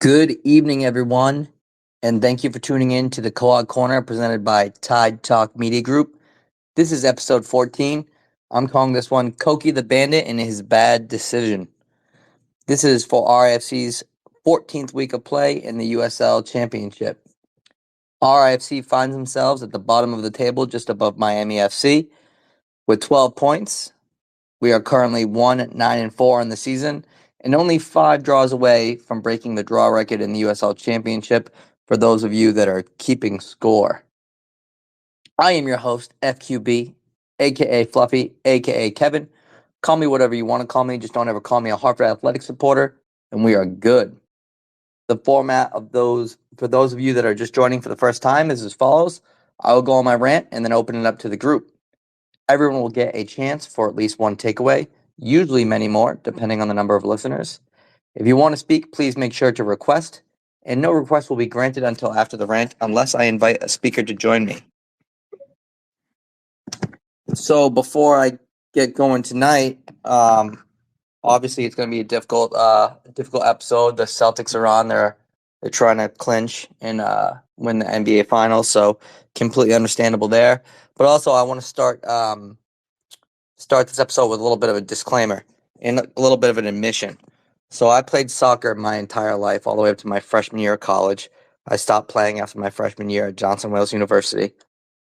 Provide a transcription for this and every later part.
Good evening, everyone, and thank you for tuning in to the Quahog Corner presented by Tide Talk Media Group. This is episode 14. I'm calling this one Koki the Bandit and His Bad Decision. This is for RIFC's 14th week of play in the USL Championship. RIFC finds themselves at the bottom of the table just above Miami FC with 12 points. We are currently 1-9-4 in the season and only 5 draws away from breaking the draw record in the USL Championship for those of you that are keeping score. I am your host, FQB, aka Fluffy, aka Kevin. Call me whatever you want to call me, just don't ever call me a Hartford Athletic supporter, and we are good. The format of those, for those of you that are just joining for the first time, is as follows. I will go on my rant and then open it up to the group. Everyone will get a chance for at least one takeaway, usually many more, depending on the number of listeners. If you want to speak, please make sure to request, and no request will be granted until after the rant unless I invite a speaker to join me. So before I get going tonight, obviously it's going to be a difficult episode. The Celtics are on. They're trying to clinch and win the NBA Finals, so completely understandable there. But also, I want to start this episode with a little bit of a disclaimer and a little bit of an admission. So I played soccer my entire life, all the way up to my freshman year of college. I stopped playing after my freshman year at Johnson Wales University.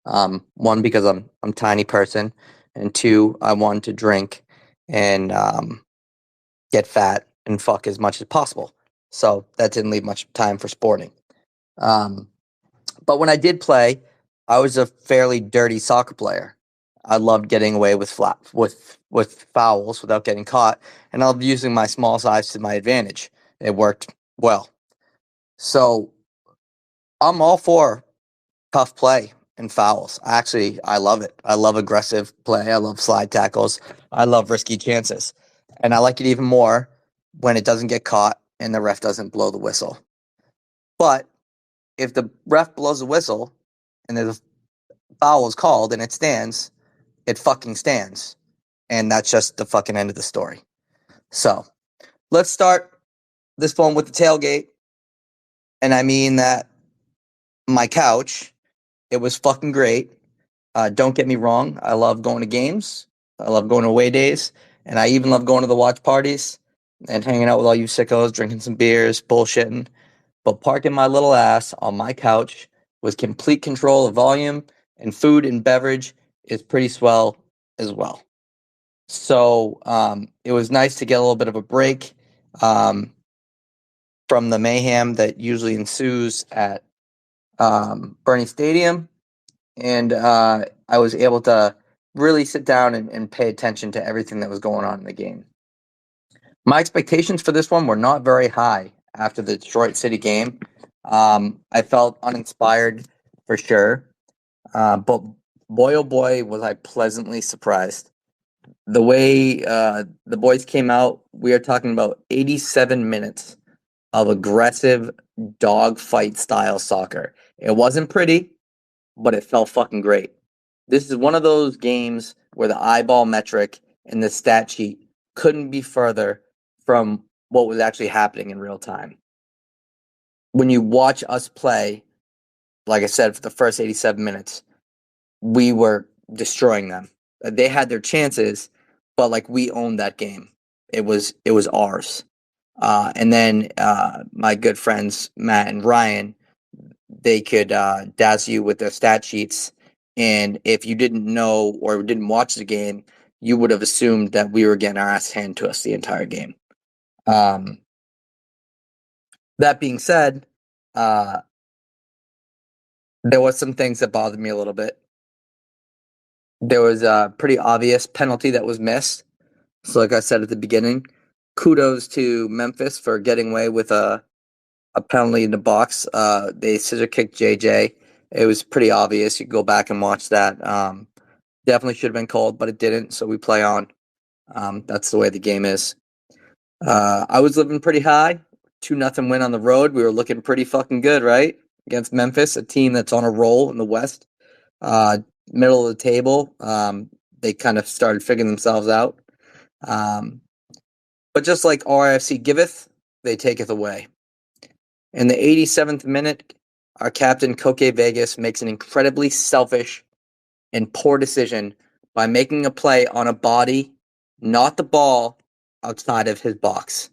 One, because I'm a tiny person, and two, I wanted to drink and get fat and fuck as much as possible. So that didn't leave much time for sporting. But when I did play, I was a fairly dirty soccer player. I loved getting away with fouls without getting caught, and I loved using my small size to my advantage. It worked well. So I'm all for tough play and fouls. Actually, I love it. I love aggressive play. I love slide tackles. I love risky chances. And I like it even more when it doesn't get caught and the ref doesn't blow the whistle. But if the ref blows the whistle and there's a foul is called and it stands, it fucking stands. And that's just the fucking end of the story. So let's start this one with the tailgate. And I mean that my couch, it was fucking great. Don't get me wrong. I love going to games. I love going to away days. And I even love going to the watch parties and hanging out with all you sickos, drinking some beers, bullshitting. But parking my little ass on my couch with complete control of volume and food and beverage is pretty swell as well. So it was nice to get a little bit of a break from the mayhem that usually ensues at Bernie Stadium. And I was able to really sit down and pay attention to everything that was going on in the game. My expectations for this one were not very high after the Detroit City game. I felt uninspired for sure. But boy, oh boy, was I pleasantly surprised. The way the boys came out, we are talking about 87 minutes of aggressive dogfight style soccer. It wasn't pretty, but it felt fucking great. This is one of those games where the eyeball metric and the stat sheet couldn't be further from what was actually happening in real time. When you watch us play, like I said, for the first 87 minutes, we were destroying them. They had their chances, but like we owned that game. It was ours. And then my good friends Matt and Ryan, they could dazzle you with their stat sheets. And if you didn't know or didn't watch the game, you would have assumed that we were getting our ass handed to us the entire game. That being said, there was some things that bothered me a little bit. There was a pretty obvious penalty that was missed. So like I said at the beginning, kudos to Memphis for getting away with a penalty in the box. They scissor kicked JJ. It was pretty obvious. You go back and watch that. Definitely should have been called, but it didn't. So we play on. That's the way the game is. I was living pretty high. 2-0 win on the road. We were looking pretty fucking good, right? Against Memphis, a team that's on a roll in the West. Middle of the table. They kind of started figuring themselves out. But just like RIFC giveth, they taketh away. In the 87th minute, our captain Koke Vegas makes an incredibly selfish and poor decision by making a play on a body, not the ball, outside of his box.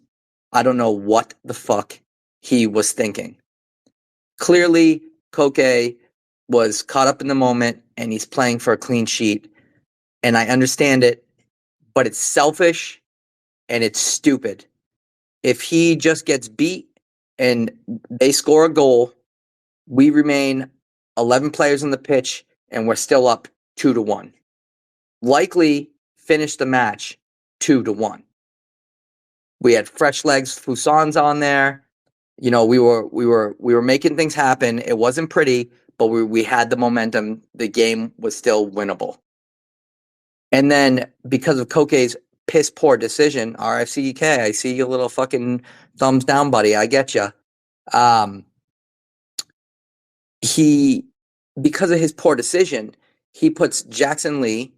I don't know what the fuck he was thinking. Clearly, Koke was caught up in the moment and he's playing for a clean sheet. And I understand it, but it's selfish and it's stupid. If he just gets beat and they score a goal, we remain 11 players on the pitch and we're still up 2-1. Likely finish the match 2-1. We had fresh legs, Fuson's on there. You know, we were making things happen. It wasn't pretty, but we had the momentum. The game was still winnable. And then because of Koke's piss poor decision, RIFC, I see your little fucking thumbs down, buddy. I get you. Because of his poor decision, he puts Jackson Lee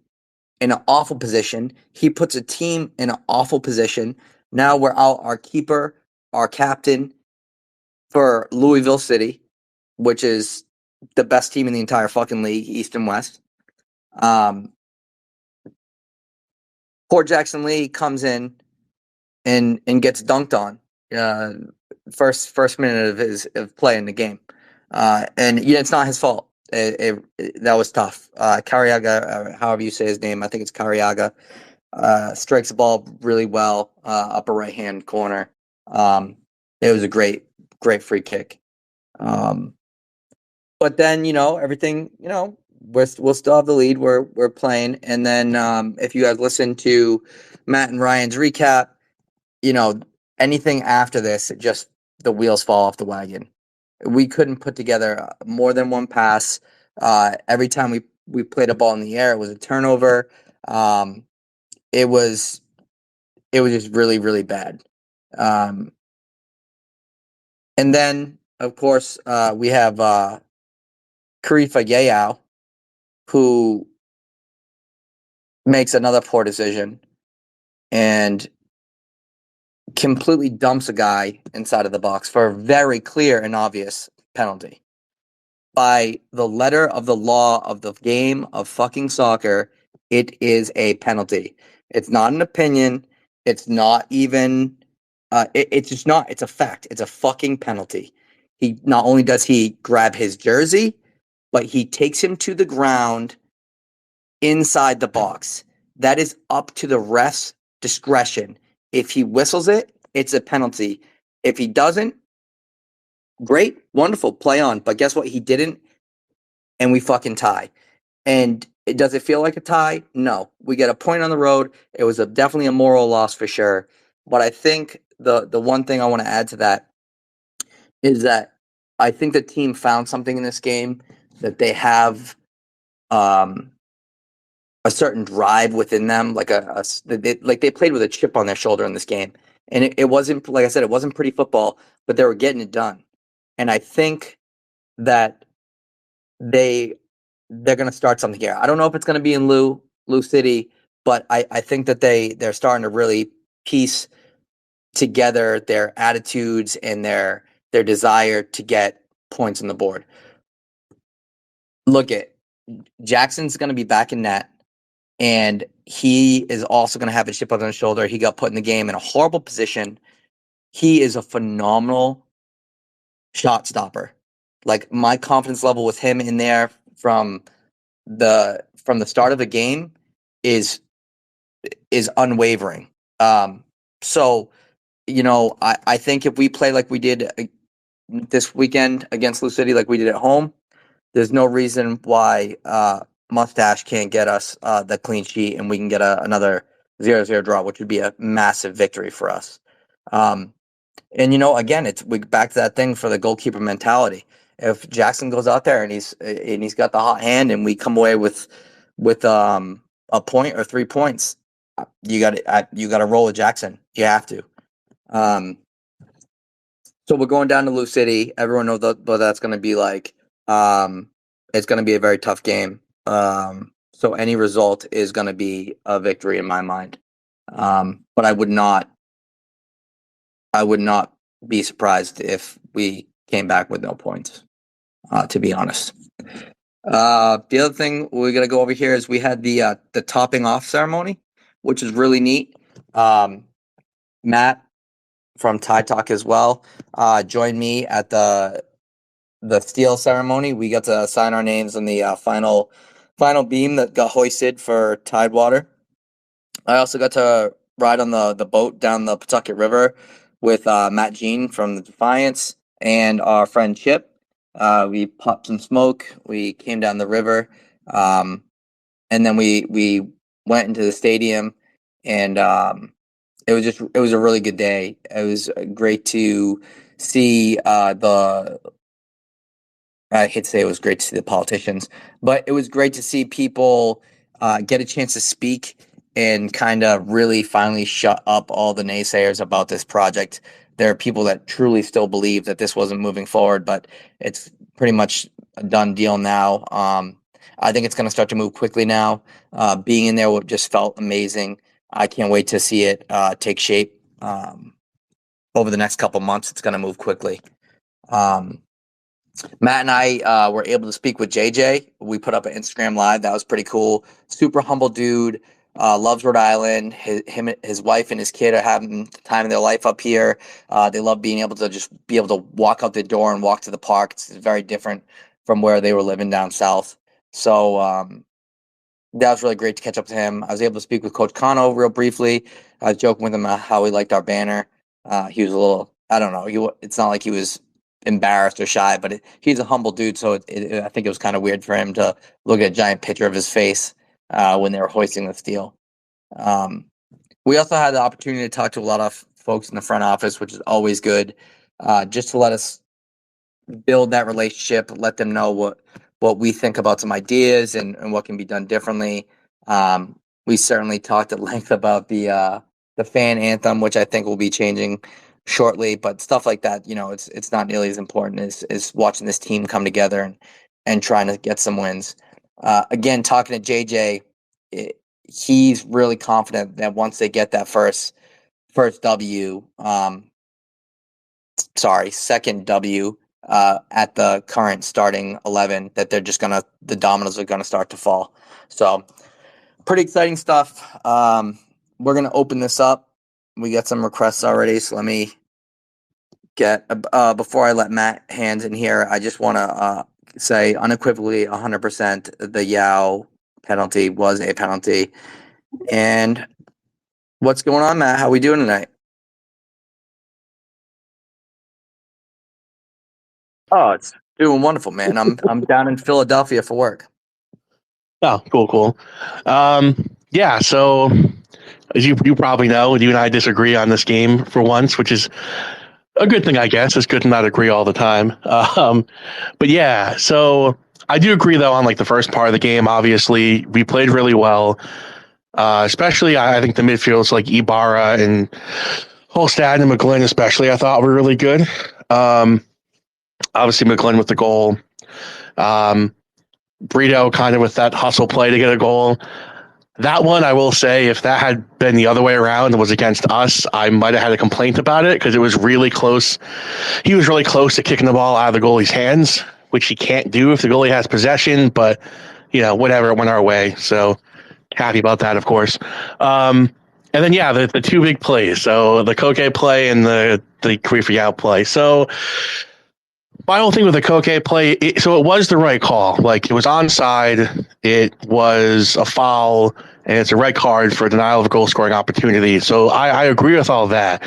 in an awful position. He puts a team in an awful position. Now we're out our keeper, our captain for Louisville City, which is the best team in the entire fucking league, East and West. Poor Jackson Lee comes in and gets dunked on first minute of play in the game. And it's not his fault. That was tough. Cariaga, however you say his name, I think it's Cariaga, strikes the ball really well, upper right-hand corner. It was a great free kick. But then, everything, we'll still have the lead. We're playing. And then if you guys listen to Matt and Ryan's recap, anything after this, just the wheels fall off the wagon. We couldn't put together more than one pass. Every time we played a ball in the air, it was a turnover. It was just really, really bad. And then, of course, we have Karifa Yayao, who makes another poor decision and completely dumps a guy inside of the box for a very clear and obvious penalty. By the letter of the law of the game of fucking soccer, it is a penalty. It's not an opinion. It's not even, it's just not, it's a fact. It's a fucking penalty. He not only does he grab his jersey, but he takes him to the ground inside the box. That is up to the ref's discretion. If he whistles it, it's a penalty. If he doesn't, great, wonderful, play on. But guess what? He didn't, and we fucking tie. And does it feel like a tie? No. We get a point on the road. It was definitely a moral loss for sure. But I think the one thing I want to add to that is that I think the team found something in this game, that they have a certain drive within them, like they played with a chip on their shoulder in this game. And it wasn't, like I said, it wasn't pretty football, but they were getting it done. And I think that they're going to start something here. I don't know if it's going to be in Lou City, but I think that they're starting to really piece together their attitudes and their desire to get points on the board. Look at Jackson's going to be back in net, and he is also going to have a chip on his shoulder. He got put in the game in a horrible position. He is a phenomenal shot stopper. Like, my confidence level with him in there from the start of the game is unwavering. So, I think if we play like we did this weekend against Lou City, like we did at home, there's no reason why Mustache can't get us the clean sheet and we can get another 0-0 draw, which would be a massive victory for us. And again, we back to that thing for the goalkeeper mentality. If Jackson goes out there and he's got the hot hand and we come away with a point or 3 points, you got to roll with Jackson. You have to. So we're going down to Lou City. Everyone knows what that's going to be like. It's going to be a very tough game. So any result is going to be a victory in my mind. But I would not be surprised if we came back with no points, to be honest. The other thing we're gonna go over here is we had the topping off ceremony, which is really neat. Matt from Tie Talk as well joined me at the steel ceremony. We got to sign our names on the final beam that got hoisted for Tidewater. I also got to ride on the boat down the Pawtucket River with Matt Jean from the Defiance and our friend Chip. We popped some smoke. We came down the river, and then we went into the stadium, and it was a really good day. It was great to see I hate to say it was great to see the politicians, but it was great to see people get a chance to speak and kind of really finally shut up all the naysayers about this project. There are people that truly still believe that this wasn't moving forward, but it's pretty much a done deal now. I think it's going to start to move quickly now. Being in there just felt amazing. I can't wait to see it take shape over the next couple months. It's going to move quickly. Matt and I were able to speak with JJ. We put up an Instagram live. That was pretty cool. Super humble dude. Loves Rhode Island. His wife and his kid are having the time of their life up here. They love being able to just be able to walk out the door and walk to the park. It's very different from where they were living down south. So that was really great to catch up with him. I was able to speak with Coach Kano real briefly. I was joking with him how he liked our banner. He was a little, I don't know. It's not like he was embarrassed or shy, but he's a humble dude. So I think it was kind of weird for him to look at a giant picture of his face when they were hoisting the steel. We also had the opportunity to talk to a lot of folks in the front office, which is always good, just to let us build that relationship, let them know what we think about some ideas and what can be done differently. We certainly talked at length about the fan anthem, which I think will be changing shortly, but stuff like that, it's not nearly as important as watching this team come together and trying to get some wins. Again, talking to JJ, he's really confident that once they get that second W at the current starting 11, that the dominoes are gonna start to fall. So pretty exciting stuff. We're gonna open this up. We got some requests already, so let me get before I let Matt hands in here. I just want to say unequivocally 100% the Yao penalty was a penalty. And what's going on, Matt? How we doing tonight? Oh, it's doing wonderful, man. I'm down in Philadelphia for work. Oh, cool. Yeah, so as you probably know, you and I disagree on this game for once, which is a good thing, I guess. It's good to not agree all the time. But yeah, so I do agree, though, on like the first part of the game. Obviously, we played really well, especially I think the midfields like Ibarra and Holstad and McGlynn especially, I thought were really good. Obviously, McGlynn with the goal. Brito kind of with that hustle play to get a goal. That one, I will say, if that had been the other way around and was against us, I might have had a complaint about it because it was really close. He was really close to kicking the ball out of the goalie's hands, which he can't do if the goalie has possession, but, whatever, it went our way. So happy about that, of course. And then, yeah, the two big plays. So the Koke play and the Karifa Yao play. So my whole thing with the Koke play, it was the right call. Like, it was onside, it was a foul, and it's a red card for denial of a goal-scoring opportunity. So I agree with all that.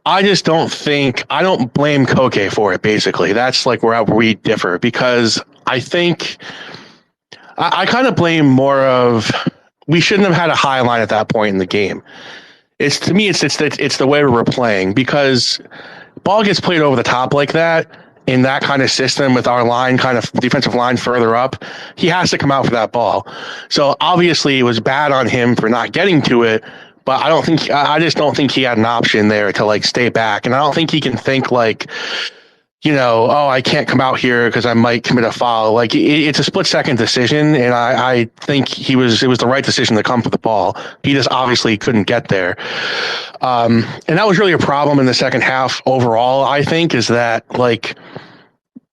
I just don't blame Koke for it, basically. That's like where we differ, because I think I kind of blame more of we shouldn't have had a high line at that point in the game. It's the way we were playing, because ball gets played over the top like that. In that kind of system with our line, kind of defensive line further up, he has to come out for that ball. So obviously it was bad on him for not getting to it, but I just don't think he had an option there to like stay back. And I don't think he can think like oh, I can't come out here because I might commit a foul. Like it's a split second decision, and I think it was the right decision to come for the ball. He just obviously couldn't get there, and that was really a problem in the second half overall. I think is that like.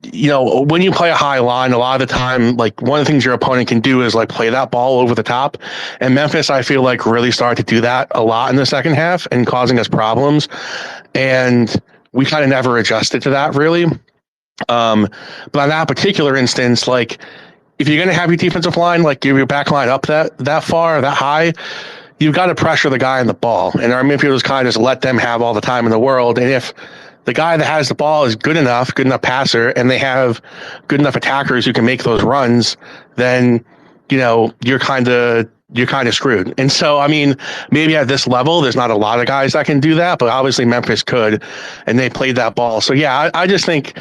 When you play a high line, a lot of the time, like one of the things your opponent can do is like play that ball over the top. And Memphis, I feel like really started to do that a lot in the second half and causing us problems. And we kind of never adjusted to that really. But on that particular instance, like if you're going to have your defensive line, like give your back line up that far, that high, you've got to pressure the guy in the ball. And our midfielders kind of just let them have all the time in the world. And if the guy that has the ball is good enough passer, and they have good enough attackers who can make those runs, then, you're kind of screwed. And so, I mean, maybe at this level, there's not a lot of guys that can do that, but obviously Memphis could, and they played that ball. So yeah, I just think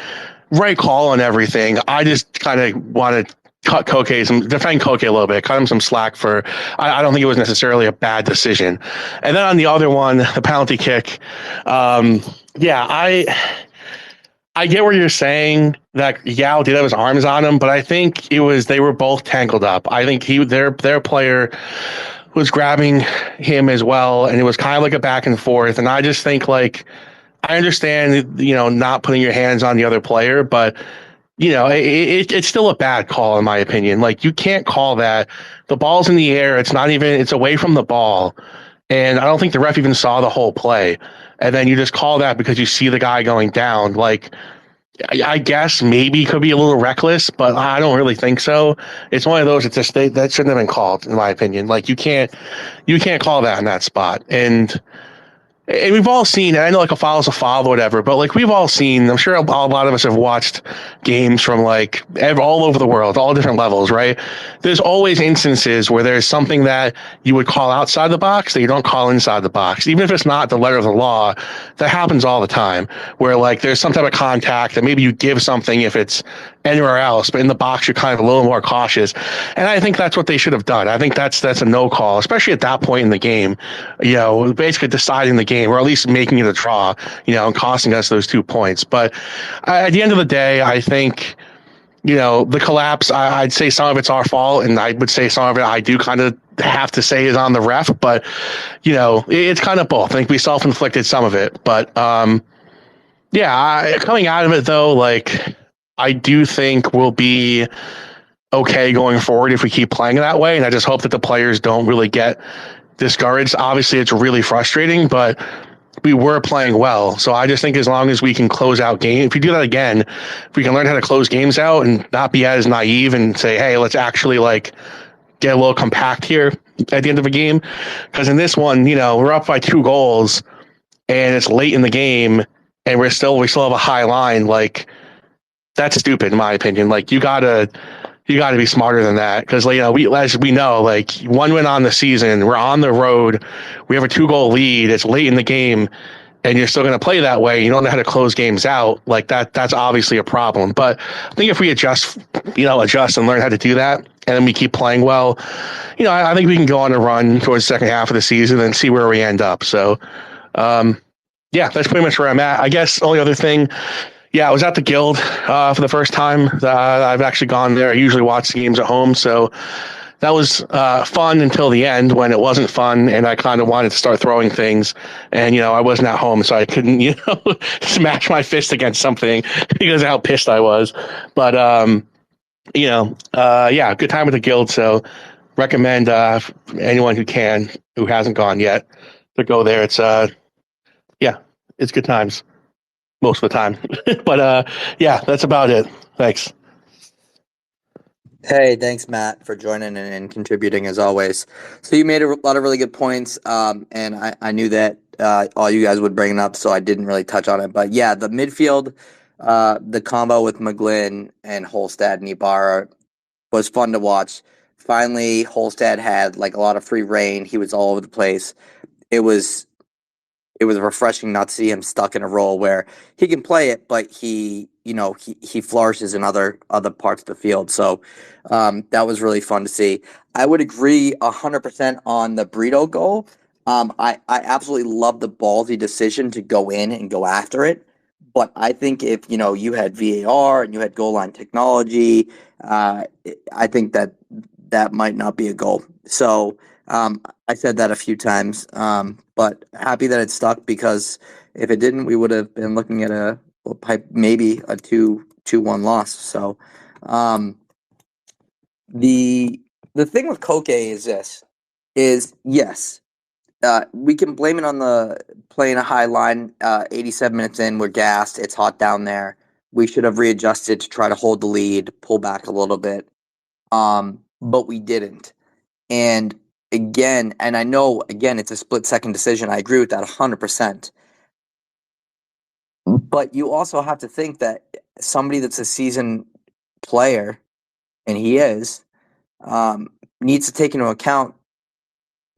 right call on everything. I just kind of want to defend Koke a little bit, cut him some slack for, I don't think it was necessarily a bad decision. And then on the other one, the penalty kick, yeah, I get what you're saying that Yao did have his arms on him, but I think they were both tangled up. I think their player was grabbing him as well, and it was kind of like a back and forth. And I just think like I understand not putting your hands on the other player, but it's still a bad call in my opinion. Like you can't call that. The ball's in the air. It's away from the ball. And I don't think the ref even saw the whole play. And then you just call that because you see the guy going down. Like, I guess maybe could be a little reckless, but I don't really think so. It's one of those, that shouldn't have been called, in my opinion. Like you can't call that in that spot. And we've all seen, I know like a foul is a foul or whatever, but like we've all seen, I'm sure a lot of us have watched games from like all over the world, all different levels, right? There's always instances where there's something that you would call outside the box that you don't call inside the box. Even if it's not the letter of the law, that happens all the time where like there's some type of contact that maybe you give something if it's anywhere else, but in the box you're kind of a little more cautious. And I think that's what they should have done. I think that's a no call, especially at that point in the game, basically deciding the game, or at least making it a draw, and costing us those 2 points. But at the end of the day, I think, the collapse, I'd say some of it's our fault, and I would say some of it I do kind of have to say is on the ref, but, it's kind of both. I think we self-inflicted some of it. But, coming out of it, though, like, I do think we'll be okay going forward if we keep playing that way, and I just hope that the players don't really get discouraged. Obviously, it's really frustrating, but we were playing well. So I just think as long as we can close out games, if we do that again, if we can learn how to close games out and not be as naive and say, hey, let's actually like get a little compact here at the end of a game. Because in this one, we're up by 2 goals and it's late in the game and we still have a high line. Like, that's stupid in my opinion. Like you gotta be smarter than that. Cause as we know, like 1 win on the season, we're on the road, we have a 2-goal lead, it's late in the game, and you're still going to play that way. You don't know how to close games out. Like that's obviously a problem. But I think if we adjust and learn how to do that, and then we keep playing well, I think we can go on a run towards the second half of the season and see where we end up. So, that's pretty much where I'm at. I guess only other thing, I was at the Guild for the first time. I've actually gone there. I usually watch the games at home, so that was fun until the end when it wasn't fun, and I kind of wanted to start throwing things, and I wasn't at home, so I couldn't smash my fist against something because of how pissed I was. But good time at the Guild. So recommend anyone who hasn't gone yet to go there. It's it's good times most of the time. But that's about it. Thanks. Hey, thanks, Matt, for joining and contributing as always. So you made a lot of really good points, and I knew that all you guys would bring it up, so I didn't really touch on it. But yeah, the midfield, the combo with McGlynn and Holstad and Ibarra was fun to watch. Finally, Holstad had like a lot of free reign. He was all over the place. It was refreshing not to see him stuck in a role where he can play it, but he flourishes in other parts of the field. So that was really fun to see. I would agree 100% on the Brito goal. I absolutely love the ballsy decision to go in and go after it, But I think if you had VAR and you had goal line technology, I think that might not be a goal. So I said that a few times, but happy that it stuck because if it didn't, we would have been looking at maybe a 2-1 loss. So um, the the thing with Koke is this: is yes, we can blame it on the playing a high line. 87 minutes in, we're gassed. It's hot down there. We should have readjusted to try to hold the lead, pull back a little bit. But we didn't. And again, and I know again it's a split second decision. I agree with that 100%. But you also have to think that somebody that's a seasoned player, and he is, needs to take into account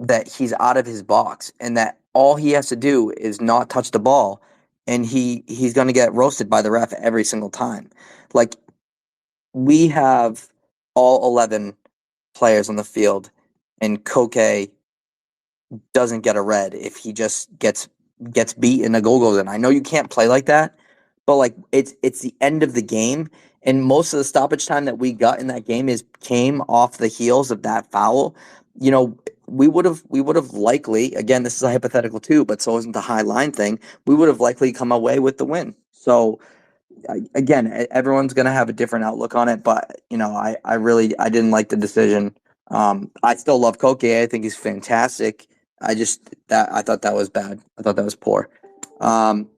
that he's out of his box and that all he has to do is not touch the ball and he's going to get roasted by the ref every single time. Like we have all 11 players on the field and Koke doesn't get a red if he just gets beat and a goal goes in. I know you can't play like that, but like it's the end of the game, and most of the stoppage time that we got in that game is came off the heels of that foul. You know, we would have likely, again, this is a hypothetical too, but so isn't the high line thing. We would have likely come away with the win. So again, everyone's going to have a different outlook on it, but I didn't like the decision. I still love Koke. I think he's fantastic. I thought that was bad. I thought that was poor. Um,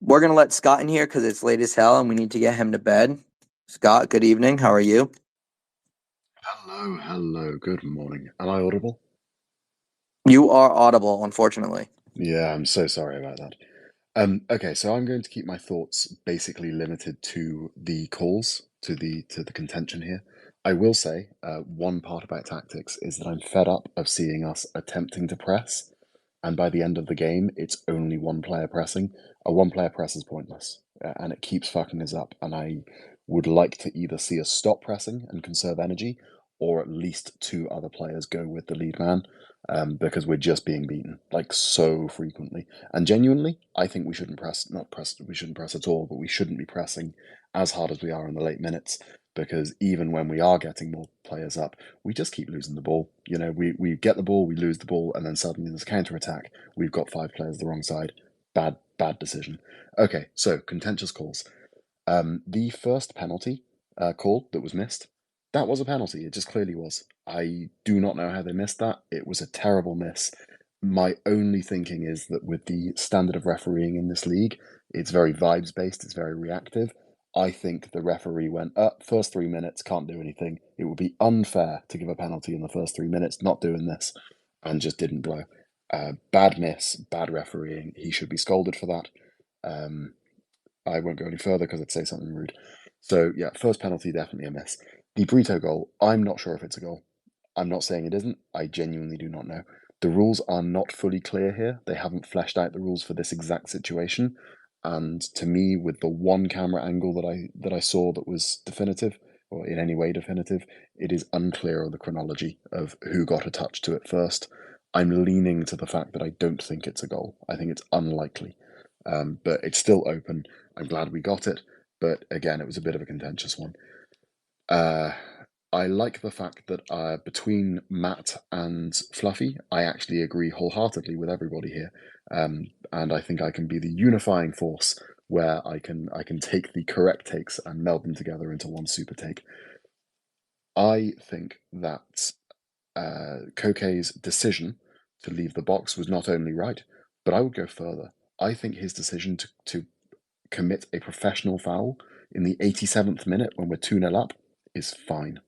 we're gonna let Scott in here because it's late as hell and we need to get him to bed. Scott, good evening. How are you? Hello, hello, good morning. Am I audible? You are audible, unfortunately. Yeah, I'm so sorry about that. Okay, so I'm going to keep my thoughts basically limited to the calls, to the contention here. I will say, one part about tactics is that I'm fed up of seeing us attempting to press, and by the end of the game, it's only one player pressing. A one player press is pointless, and it keeps fucking us up. And I would like to either see us stop pressing and conserve energy, or at least two other players go with the lead man, because we're just being beaten like so frequently. And genuinely, I think we shouldn't press, not press, we shouldn't press at all, but we shouldn't be pressing as hard as we are in the late minutes because even when we are getting more players up, we just keep losing the ball. You know, we get the ball, we lose the ball, and then suddenly there's a counter attack. We've got five players the wrong side. Bad decision. Okay, so contentious calls. The first penalty call that was missed, that was a penalty. It just clearly was. I do not know how they missed that. It was a terrible miss. My only thinking is that with the standard of refereeing in this league, it's very vibes based, it's very reactive. I think the referee went up first 3 minutes, can't do anything. It would be unfair to give a penalty in the first 3 minutes, not doing this, and just didn't blow. Bad miss, bad refereeing. He should be scolded for that. Um, I won't go any further because I'd say something rude. So yeah, first penalty definitely a miss. The Brito goal, I'm not sure if it's a goal. I'm not saying it isn't. I genuinely do not know. The rules are not fully clear here. They haven't fleshed out the rules for this exact situation. And to me, with the one camera angle that I saw that was definitive, or in any way definitive, it is unclear on the chronology of who got a touch to it first. I'm leaning to the fact that I don't think it's a goal. I think it's unlikely. But it's still open. I'm glad we got it. But again, it was a bit of a contentious one. Uh, I like the fact that between Matt and Fluffy, I actually agree wholeheartedly with everybody here, and I think I can be the unifying force where I can take the correct takes and meld them together into one super take. I think that Koke's decision to leave the box was not only right, but I would go further. I think his decision to commit a professional foul in the 87th minute when we're 2-0 up is fine.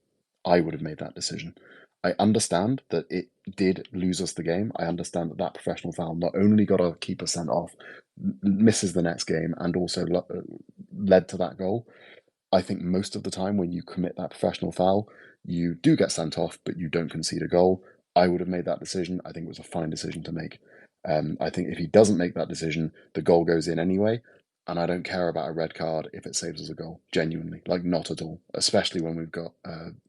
I would have made that decision. I understand that it did lose us the game. I understand that that professional foul not only got our keeper sent off, misses the next game, and also led to that goal. I think most of the time when you commit that professional foul, you do get sent off, but you don't concede a goal. I would have made that decision. I think it was a fine decision to make. I think if he doesn't make that decision, the goal goes in anyway, and I don't care about a red card if it saves us a goal. Genuinely, like not at all. Especially when we've got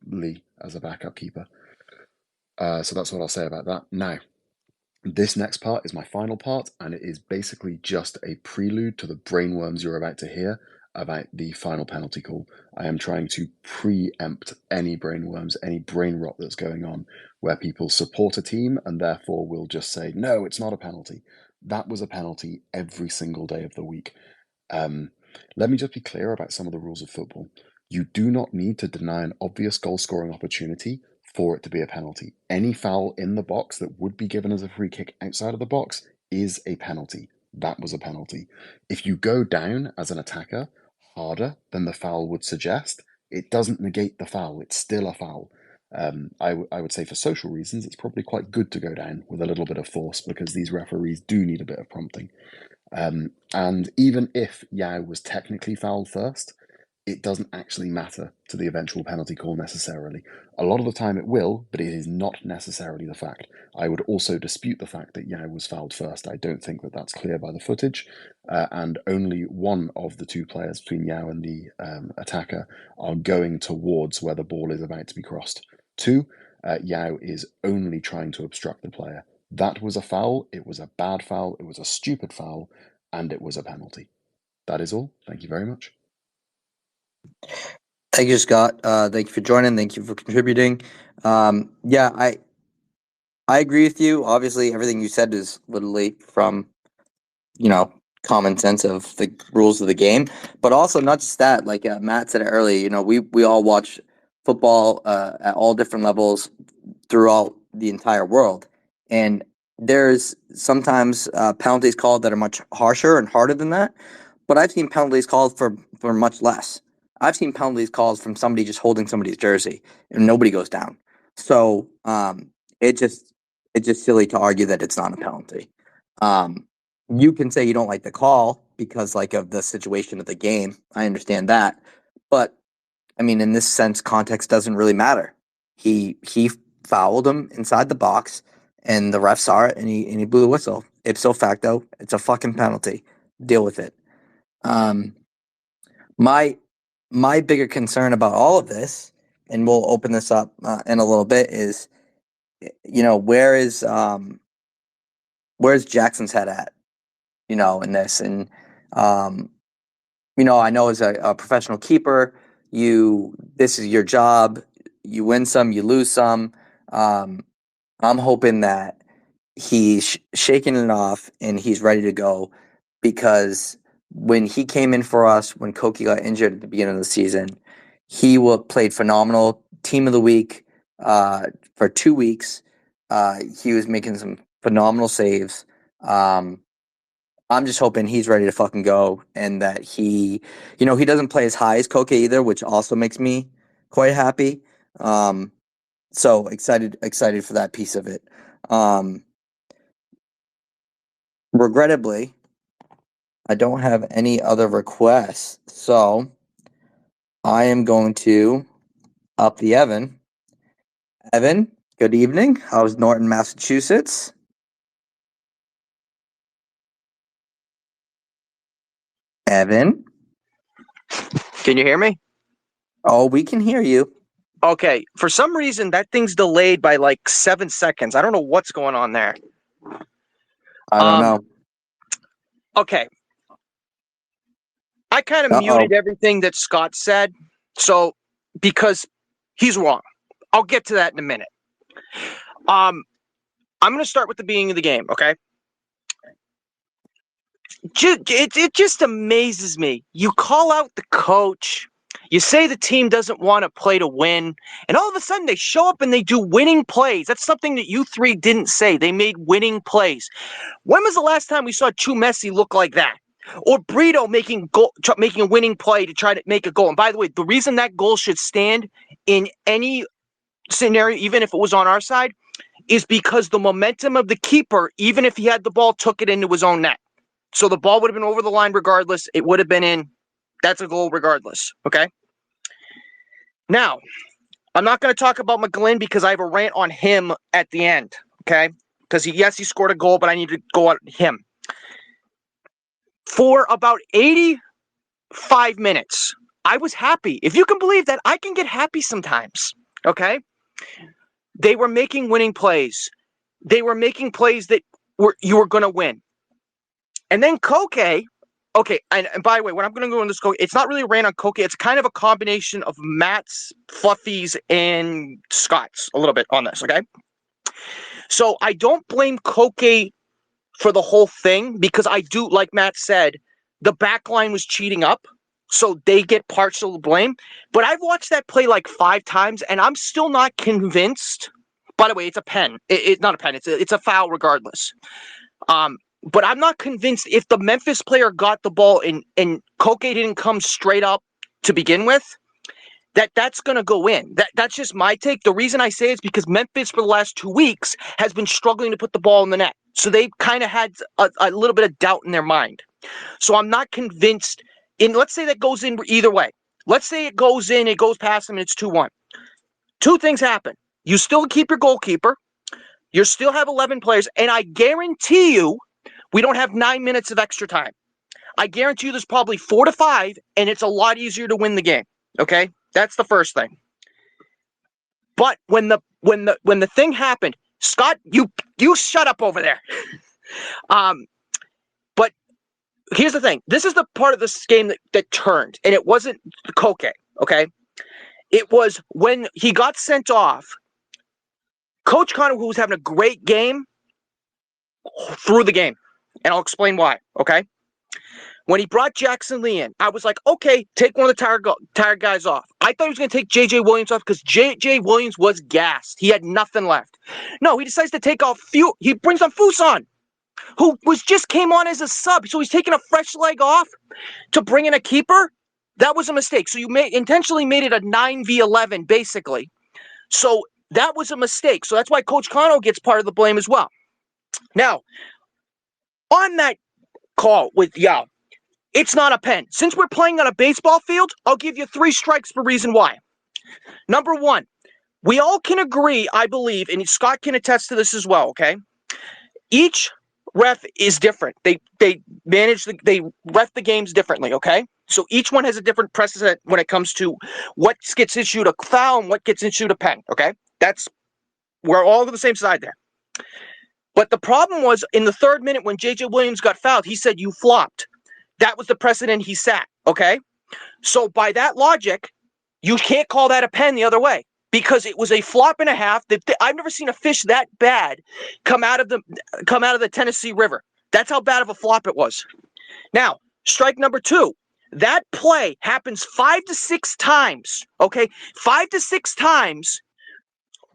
Lee as a backup keeper. So that's what I'll say about that. Now, This next part is my final part, and it is basically just a prelude to the brainworms you're about to hear about the final penalty call. I am trying to preempt any brainworms, any brain rot that's going on, where people support a team and therefore will just say, no, it's not a penalty. That was a penalty every single day of the week. Let me just be clear about some of the rules of football. You do not need to deny an obvious goal-scoring opportunity for it to be a penalty. Any foul in the box that would be given as a free kick outside of the box is a penalty. That was a penalty. If you go down as an attacker harder than the foul would suggest, it doesn't negate the foul. It's still a foul. I would say for social reasons, it's probably quite good to go down with a little bit of force because these referees do need a bit of prompting. And even if Yao was technically fouled first, it doesn't actually matter to the eventual penalty call necessarily. A lot of the time it will, but it is not necessarily the fact. I would also dispute the fact that Yao was fouled first. I don't think that that's clear by the footage, and only one of the two players between Yao and the attacker are going towards where the ball is about to be crossed. Two, Yao is only trying to obstruct the player. That was a foul, it was a bad foul, it was a stupid foul, and it was a penalty. That is all. Thank you very much. Thank you, Scott. Thank you for joining. Thank you for contributing. Yeah, I agree with you. Obviously, everything you said is literally from, common sense of the rules of the game. But also, not just that. Like Matt said it earlier, we all watch football at all different levels throughout the entire world, and there's sometimes penalties called that are much harsher and harder than that. But I've seen penalties called for much less. I've seen penalties called from somebody just holding somebody's jersey and nobody goes down. So it's just silly to argue that it's not a penalty. You can say you don't like the call because of the situation of the game. I understand that, but I mean, in this sense, context doesn't really matter. He fouled him inside the box, and the ref saw it, and he blew the whistle. Ipso facto, it's a fucking penalty. Deal with it. My bigger concern about all of this, and we'll open this up in a little bit, is where's Jackson's head at, in this, and I know as a professional keeper, this is your job. You win some, you lose some. I'm hoping that he's shaking it off and he's ready to go, because when he came in for us, when Koki got injured at the beginning of the season, he played phenomenal. Team of the week for 2 weeks. He was making some phenomenal saves. I'm just hoping he's ready to fucking go, and that he doesn't play as high as Koki either, which also makes me quite happy. So excited for that piece of it. Regrettably, I don't have any other requests, so I am going to up the Evan. Evan, good evening. How's Norton, Massachusetts? Evan? Can you hear me? Oh, we can hear you. Okay. For some reason, that thing's delayed by 7 seconds. I don't know what's going on there. I don't know. Okay. I kind of muted everything that Scott said, because he's wrong. I'll get to that in a minute. I'm going to start with the beginning of the game, okay? It just amazes me. You call out the coach, you say the team doesn't want to play to win, and all of a sudden they show up and they do winning plays. That's something that you three didn't say. They made winning plays. When was the last time we saw Chu Messi look like that? Or Brito making a winning play to try to make a goal? And by the way, the reason that goal should stand in any scenario, even if it was on our side, is because the momentum of the keeper, even if he had the ball, took it into his own net. So the ball would have been over the line regardless. It would have been in. That's a goal regardless, okay? Now, I'm not going to talk about McGlynn because I have a rant on him at the end, okay? Because he scored a goal, but I need to go at him. For about 85 minutes, I was happy. If you can believe that, I can get happy sometimes, okay? They were making winning plays. They were making plays that you were going to win. And then Koke, okay, and by the way, when I'm going to go on this Koke, it's not really a rant on Koke. It's kind of a combination of Matt's, Fluffy's, and Scott's a little bit on this, okay? So I don't blame Koke for the whole thing because I do, like Matt said, the back line was cheating up, so they get partial blame. But I've watched that play like 5 times, and I'm still not convinced. By the way, it's a pen. It's not a pen. It's a foul regardless. But I'm not convinced if the Memphis player got the ball and Koke didn't come straight up to begin with, that's going to go in. That's just my take. The reason I say it is because Memphis for the last 2 weeks has been struggling to put the ball in the net. So they've kind of had a little bit of doubt in their mind. So I'm not convinced. Let's say that goes in either way. Let's say it goes in, it goes past them, and it's 2-1. 2 things happen. You still keep your goalkeeper. You still have 11 players. And I guarantee you, we don't have 9 minutes of extra time. I guarantee you there's probably 4 to 5, and it's a lot easier to win the game. Okay? That's the first thing. But when the thing happened, Scott, you shut up over there. But here's the thing. This is the part of this game that turned, and it wasn't Koke, okay? It was when he got sent off. Coach Connor, who was having a great game, threw the game. And I'll explain why, okay? When he brought Jackson Lee in, I was like, okay, take one of the tired guys off. I thought he was going to take J.J. Williams off because J.J. Williams was gassed. He had nothing left. No, he decides to take off he brings on Fuson, who just came on as a sub. So he's taking a fresh leg off to bring in a keeper. That was a mistake. So you intentionally made it a 9v11, basically. So that was a mistake. So that's why Coach Cano gets part of the blame as well. Now, on that call with Yao, it's not a pen. Since we're playing on a baseball field, I'll give you 3 strikes for reason why. Number 1, we all can agree, I believe, and Scott can attest to this as well, okay? Each ref is different. They ref the games differently, okay? So each one has a different precedent when it comes to what gets issued a foul and what gets issued a pen, okay? We're all on the same side there. But the problem was in the 3rd minute when J.J. Williams got fouled, he said, you flopped. That was the precedent he set, okay? So by that logic, you can't call that a pen the other way because it was a flop and a half. I've never seen a fish that bad come out of the Tennessee River. That's how bad of a flop it was. Now, strike number 2. That play happens 5 to 6 times, okay? 5 to 6 times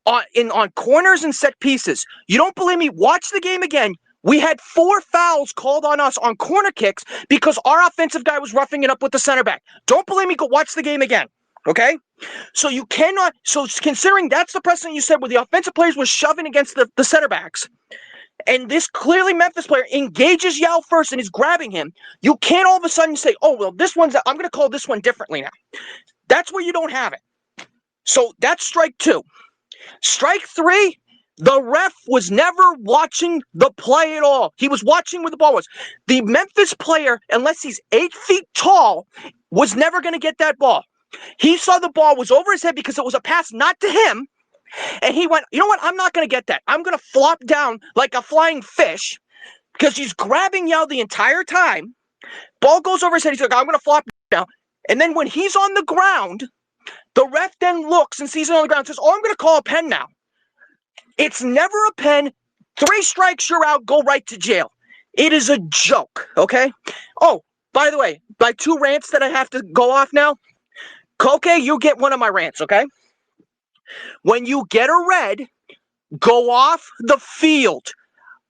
on corners and set pieces. You don't believe me? Watch the game again. We had 4 fouls called on us on corner kicks because our offensive guy was roughing it up with the center back. Don't believe me? Go watch the game again. Okay? So you cannot. So considering that's the precedent you said where the offensive players were shoving against the center backs, and this clearly Memphis player engages Yao first and is grabbing him, you can't all of a sudden say, oh, well, I'm going to call this one differently now. That's where you don't have it. So that's strike 2. Strike 3, the ref was never watching the play at all. He was watching where the ball was. The Memphis player, unless he's 8 feet tall, was never going to get that ball. He saw the ball was over his head because it was a pass not to him. And he went, you know what? I'm not going to get that. I'm going to flop down like a flying fish because he's grabbing Yao the entire time. Ball goes over his head. He's like, I'm going to flop down. And then when he's on the ground, the ref then looks and sees it on the ground and says, oh, I'm going to call a pen now. It's never a pen. 3 strikes, you're out. Go right to jail. It is a joke, okay? Oh, by the way, by 2 rants that I have to go off now, Koke, you get one of my rants, okay? When you get a red, go off the field.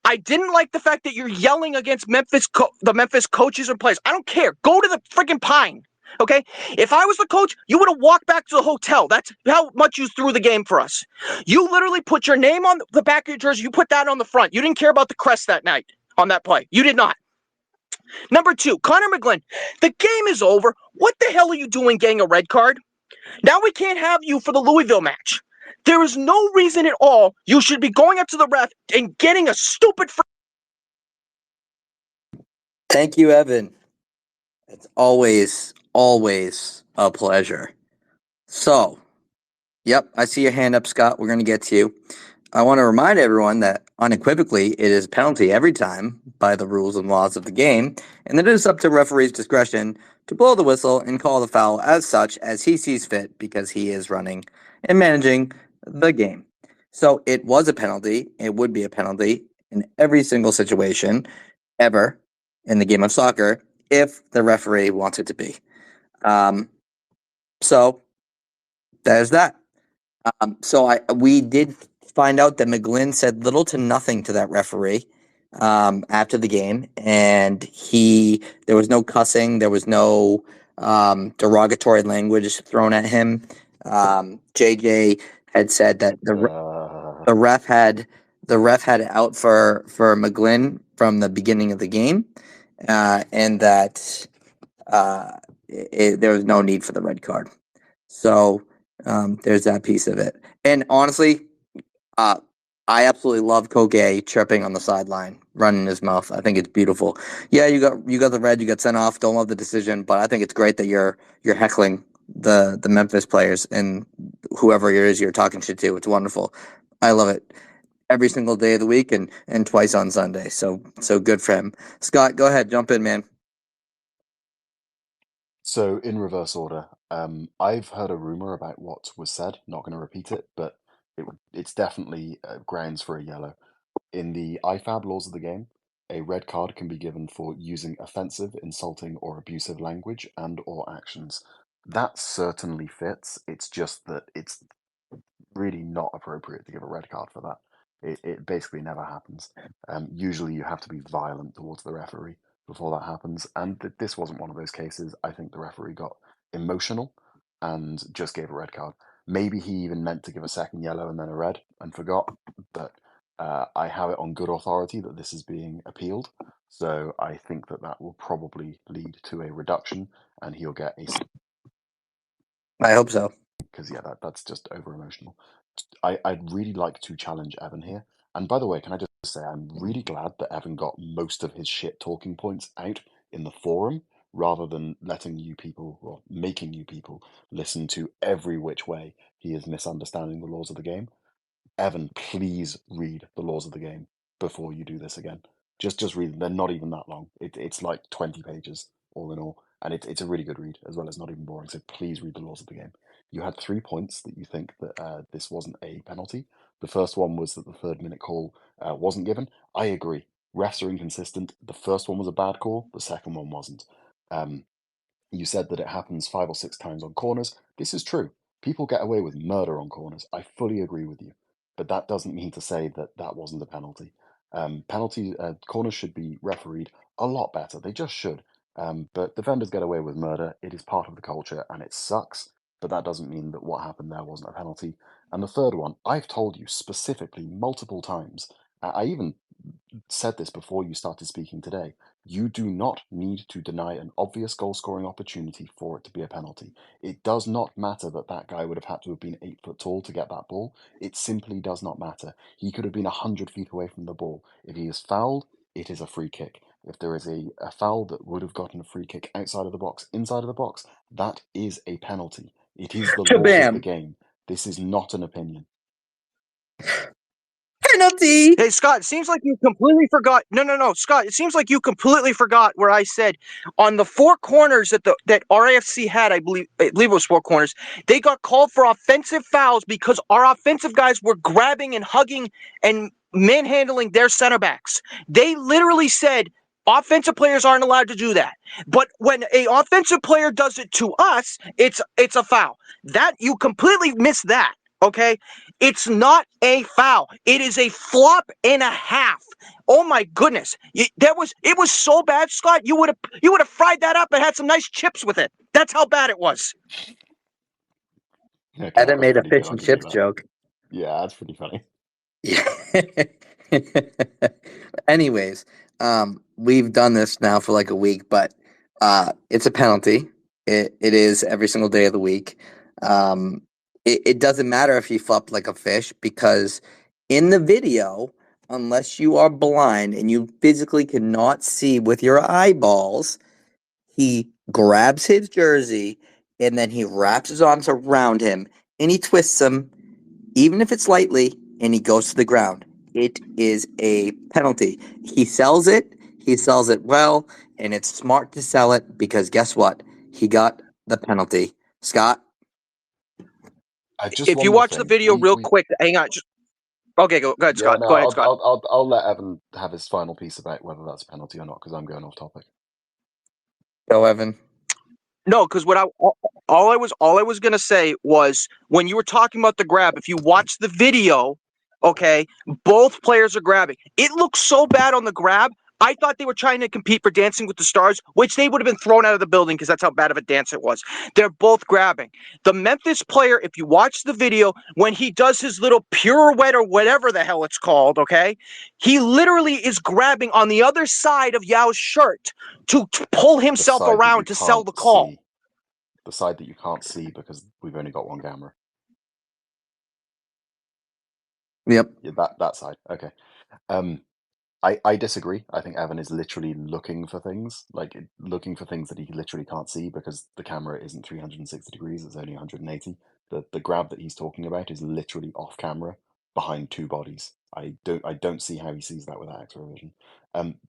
I didn't like the fact that you're yelling against the Memphis coaches and players. I don't care. Go to the freaking pine. Okay? If I was the coach, you would have walked back to the hotel. That's how much you threw the game for us. You literally put your name on the back of your jersey. You put that on the front. You didn't care about the crest that night on that play. You did not. Number 2, Connor McGlynn. The game is over. What the hell are you doing getting a red card? Now we can't have you for the Louisville match. There is no reason at all you should be going up to the ref and getting a stupid... Thank you, Evan. It's always a pleasure. So, yep, I see your hand up, Scott. We're going to get to you. I want to remind everyone that unequivocally it is penalty every time by the rules and laws of the game, and that it is up to referee's discretion to blow the whistle and call the foul as such as he sees fit because he is running and managing the game. So it was a penalty. It would be a penalty in every single situation ever in the game of soccer if the referee wants it to be. So there's that. We did find out that McGlynn said little to nothing to that referee after the game, and there was no cussing, there was no derogatory language thrown at him. JJ had said that the ref had it out for McGlynn from the beginning of the game, and that there was no need for the red card. So there's that piece of it. And honestly, I absolutely love Koge chirping on the sideline, running his mouth. I think it's beautiful. Yeah, you got the red, you got sent off. Don't love the decision, but I think it's great that you're heckling the Memphis players and whoever it is you're talking shit to. It's wonderful. I love it every single day of the week and twice on Sunday. So good for him. Scott, go ahead, jump in, man. So in reverse order, I've heard a rumor about what was said. Not going to repeat it, but it's definitely grounds for a yellow. In the IFAB laws of the game, a red card can be given for using offensive, insulting, or abusive language and/or actions. That certainly fits. It's just that it's really not appropriate to give a red card for that. It basically never happens. Usually you have to be violent towards the referee before that happens, and this wasn't one of those cases. I think the referee got emotional and just gave a red card. Maybe he even meant to give a second yellow and then a red and forgot, but I have it on good authority that this is being appealed, so I think that will probably lead to a reduction, and he'll get a... I hope so. Because, yeah, that's just over-emotional. I'd really like to challenge Evan here. And by the way, can I just say, I'm really glad that Evan got most of his shit talking points out in the forum, rather than letting you people, or making you people, listen to every which way he is misunderstanding the laws of the game. Evan, please read the laws of the game before you do this again. Just read them. They're not even that long. It's like 20 pages all in all. And it's a really good read, as well as not even boring. So please read the laws of the game. You had 3 points that you think that this wasn't a penalty. The first one was that the 3rd-minute call wasn't given. I agree. Refs are inconsistent. The first one was a bad call. The second one wasn't. You said that it happens 5 or 6 times on corners. This is true. People get away with murder on corners. I fully agree with you. But that doesn't mean to say that that wasn't a penalty. Corners should be refereed a lot better. They just should. But defenders get away with murder. It is part of the culture, and it sucks. But that doesn't mean that what happened there wasn't a penalty. And the third one, I've told you specifically multiple times. I even said this before you started speaking today. You do not need to deny an obvious goal-scoring opportunity for it to be a penalty. It does not matter that that guy would have had to have been 8 foot tall to get that ball. It simply does not matter. He could have been 100 feet away from the ball. If he is fouled, it is a free kick. If there is a foul that would have gotten a free kick outside of the box, inside of the box, that is a penalty. It is the laws of the game. This is not an opinion. Penalty! Hey, Scott, it seems like you completely forgot. No, Scott, it seems like you completely forgot where I said on the 4 corners that RIFC had, I believe it was 4 corners, they got called for offensive fouls because our offensive guys were grabbing and hugging and manhandling their center backs. They literally said offensive players aren't allowed to do that. But when an offensive player does it to us, it's a foul. That you completely missed that. Okay, it's not a foul. It is a flop and a half. Oh my goodness, it was so bad, Scott. You would have fried that up and had some nice chips with it. That's how bad it was. Okay, Evan made a fish and chips joke. Yeah, that's pretty funny. Yeah. Anyways, we've done this now for like a week, but it's a penalty. It is every single day of the week. It doesn't matter if he flopped like a fish, because in the video, unless you are blind and you physically cannot see with your eyeballs, he grabs his jersey and then he wraps his arms around him and he twists him, even if it's lightly, and he goes to the ground, it is a penalty. He sells it. He sells it well, and it's smart to sell it because guess what? He got the penalty. Scott? Just If one you more watch the thing. video real quick, hang on. Okay, go ahead, Yeah, Scott. no, Go ahead, Scott. I'll let Evan have his final piece about whether that's a penalty or not because I'm going off topic. Go, Evan. No, because all I was gonna say was when you were talking about the grab, if you watch the video, okay, both players are grabbing. It looks so bad on the grab. I thought they were trying to compete for Dancing with the Stars, which they would have been thrown out of the building because that's how bad of a dance it was. They're both grabbing. The Memphis player, if you watch the video, when he does his little pirouette or whatever the hell it's called, okay, he literally is grabbing on the other side of Yao's shirt to pull himself around to sell the call. The side that you can't see because we've only got one camera. Yep. Yeah, that side. Okay. I disagree. I think Evan is literally looking for things, looking for things that he literally can't see because the camera isn't 360 degrees, it's only 180. The grab that he's talking about is literally off camera behind two bodies. I don't see how he sees that without X-ray vision.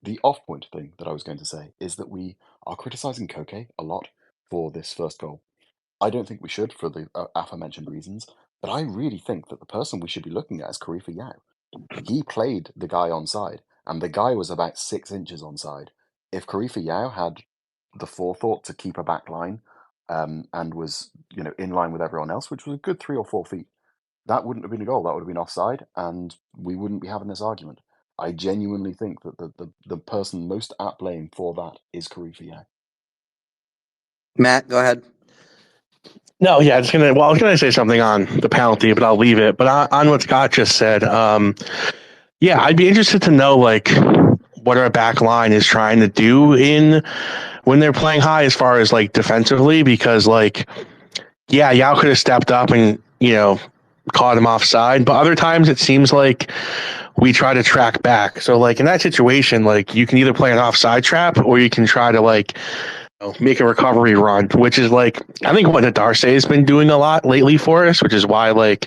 The off point thing that I was going to say is that we are criticizing Koke a lot for this first goal. I don't think we should for the aforementioned reasons, but I really think that the person we should be looking at is Khalifa Yao. He played the guy onside, and the guy was about 6 inches onside. If Khalifa Yao had the forethought to keep a back line and was in line with everyone else, which was a good 3 or 4 feet, that wouldn't have been a goal. That would have been offside, and we wouldn't be having this argument. I genuinely think that the person most at blame for that is Khalifa Yao. Matt, go ahead. No, yeah, I was gonna say something on the penalty, but I'll leave it. But on what Scott just said, yeah, I'd be interested to know what our back line is trying to do when they're playing high as far as defensively, because yeah, Yao could have stepped up and caught him offside, but other times it seems like we try to track back. So in that situation, you can either play an offside trap or you can try to make a recovery run, which is I think what Darce has been doing a lot lately for us, which is why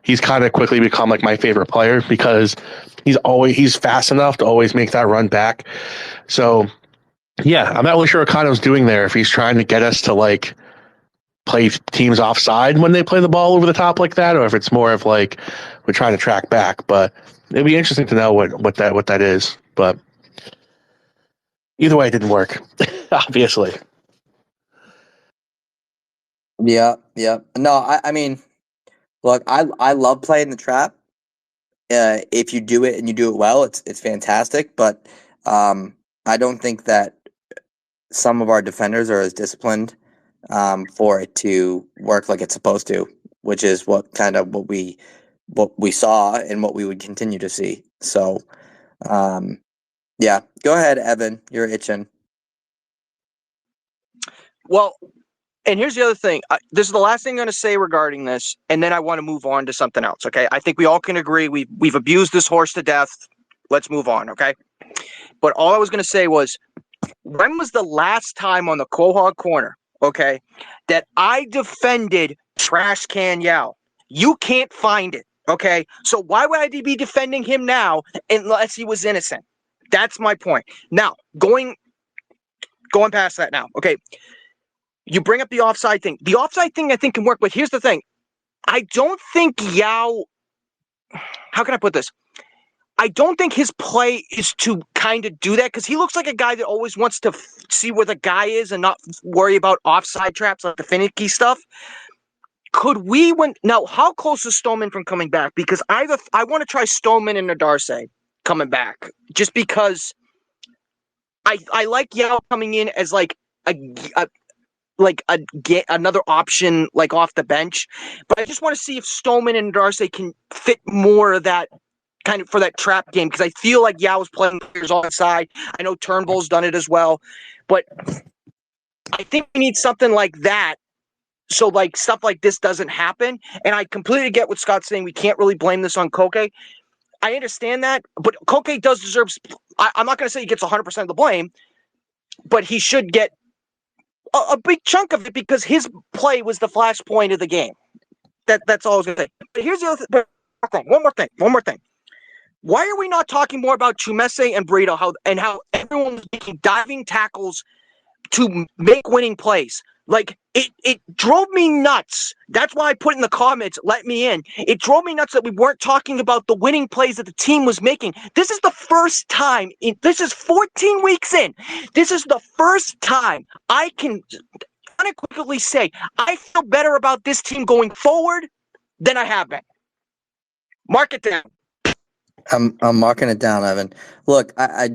he's kind of quickly become my favorite player because he's fast enough to always make that run back. So yeah, I'm not really sure what Kano's doing there, if he's trying to get us to play teams offside when they play the ball over the top like that, or if it's more of we're trying to track back. But it'd be interesting to know what that is. But either way, it didn't work, obviously. Yeah. No, I mean, look, I love playing the trap. If you do it and you do it well, it's fantastic. But I don't think that some of our defenders are as disciplined for it to work like it's supposed to, which is what we saw and what we would continue to see. So, yeah, go ahead, Evan. You're itching. Well, and here's the other thing. This is the last thing I'm going to say regarding this, and then I want to move on to something else, okay? I think we all can agree we've abused this horse to death. Let's move on, okay? But all I was going to say was, when was the last time on the Quahog Corner, okay, that I defended Trash Can Yao? You can't find it, okay? So why would I be defending him now unless he was innocent? That's my point. Now, going past that now, okay? You bring up the offside thing. The offside thing I think can work, but here's the thing. I don't think Yao, how can I put this? I don't think his play is to kind of do that because he looks like a guy that always wants to see where the guy is and not worry about offside traps like the finicky stuff. Could we now, how close is Stoneman from coming back? Because I want to try Stoneman and Nadarce coming back just because I like Yao coming in as another option off the bench, but I just want to see if Stoneman and Darce can fit more of that kind of for that trap game, because I feel like Yao's playing players on the side. I know Turnbull's done it as well, but I think we need something like that so stuff like this doesn't happen. And I completely get what Scott's saying. We can't really blame this on Koke. I understand that, but Koke does deserve. I'm not going to say he gets 100% of the blame, but he should get a big chunk of it because his play was the flashpoint of the game. That's all I was going to say. But here's the other thing. One more thing. Why are we not talking more about Chumese and Burrito, how everyone was making diving tackles to make winning plays? Like, it drove me nuts. That's why I put in the comments, let me in. It drove me nuts that we weren't talking about the winning plays that the team was making. This is the first time, this is 14 weeks in. This is the first time I can unequivocally say I feel better about this team going forward than I have been. Mark it down. I'm marking it down, Evan. Look, I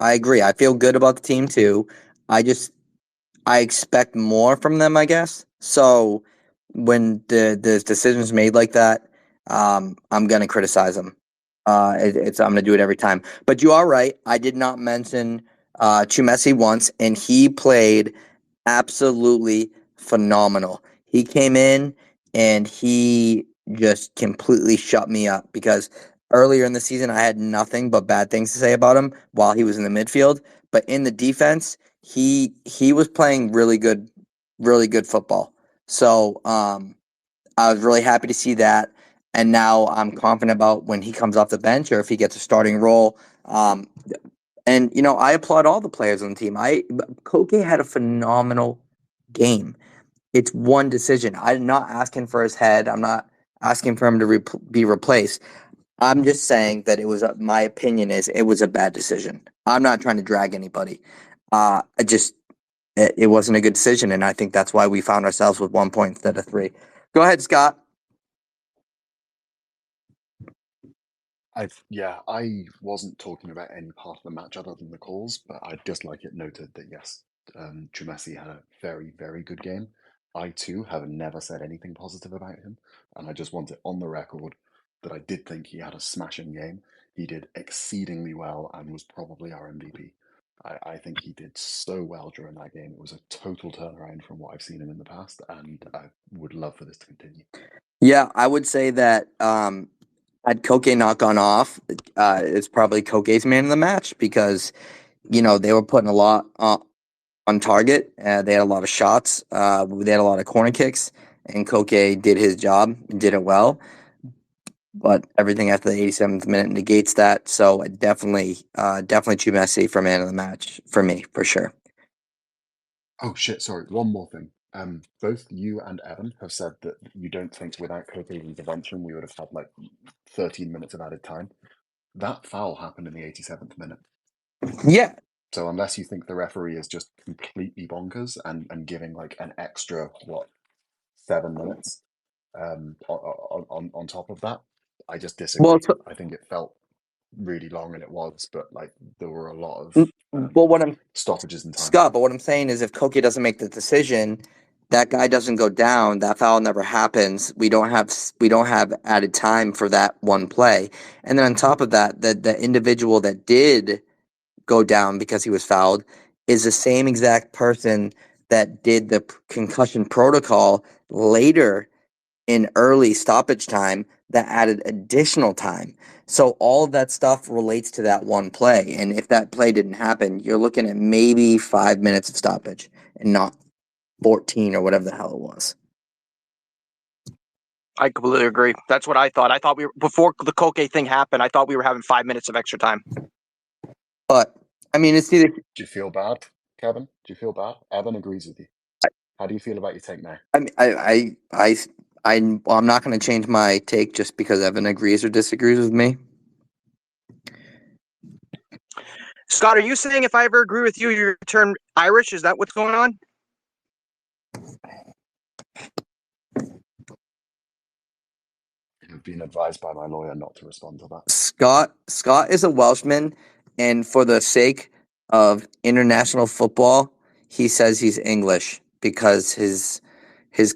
agree. I feel good about the team too. I expect more from them, I guess. So when the decisions made like that, I'm gonna criticize them. I'm gonna do it every time. But you are right. I did not mention Chumesi once, and he played absolutely phenomenal. He came in and he just completely shut me up because earlier in the season I had nothing but bad things to say about him while he was in the midfield. But in the defense, he was playing really good football. So I was really happy to see that. And now I'm confident about when he comes off the bench or if he gets a starting role. And I applaud all the players on the team. Koke had a phenomenal game. It's one decision. I'm not asking for his head. I'm not asking for him to be replaced. I'm just saying that my opinion is it was a bad decision. I'm not trying to drag anybody. It wasn't a good decision, and I think that's why we found ourselves with 1 point instead of 3. Go ahead, Scott. I wasn't talking about any part of the match other than the calls, but I'd just like it noted that yes, Chumesi had a very, very good game. I too have never said anything positive about him, and I just want it on the record that I did think he had a smashing game. He did exceedingly well and was probably our MVP. I think he did so well during that game. It was a total turnaround from what I've seen him in the past, and I would love for this to continue. Yeah, I would say that had Koke not gone off, it's probably Koke's man of the match because, they were putting a lot on target. They had a lot of shots. They had a lot of corner kicks, and Koke did his job and did it well. But everything after the 87th minute negates that. So definitely Chumesi for man of the match for me, for sure. Oh shit! Sorry, one more thing. Both you and Evan have said that you don't think without Koke's intervention we would have had like 13 minutes of added time. That foul happened in the 87th minute. Yeah. So unless you think the referee is just completely bonkers and giving like an extra 7 minutes on top of that, I just disagree. Well, I think it felt really long, and it was, but like there were a lot of stoppages in time. Scott, but what I'm saying is if Koke doesn't make the decision, that guy doesn't go down, that foul never happens. We don't have added time for that one play. And then on top of that, the individual that did go down because he was fouled is the same exact person that did the concussion protocol later in early stoppage time that added additional time. So all of that stuff relates to that one play. And if that play didn't happen, you're looking at maybe 5 minutes of stoppage and not 14 or whatever the hell it was. I completely agree. That's what I thought. I thought before the Koke thing happened, I thought we were having 5 minutes of extra time. But I mean, it's either. Do you feel bad, Kevin? Do you feel bad? Evan agrees with you. How do you feel about your take now? I'm not going to change my take just because Evan agrees or disagrees with me. Scott, are you saying if I ever agree with you, you turn Irish? Is that what's going on? I've been advised by my lawyer not to respond to that. Scott is a Welshman, and for the sake of international football, he says he's English because his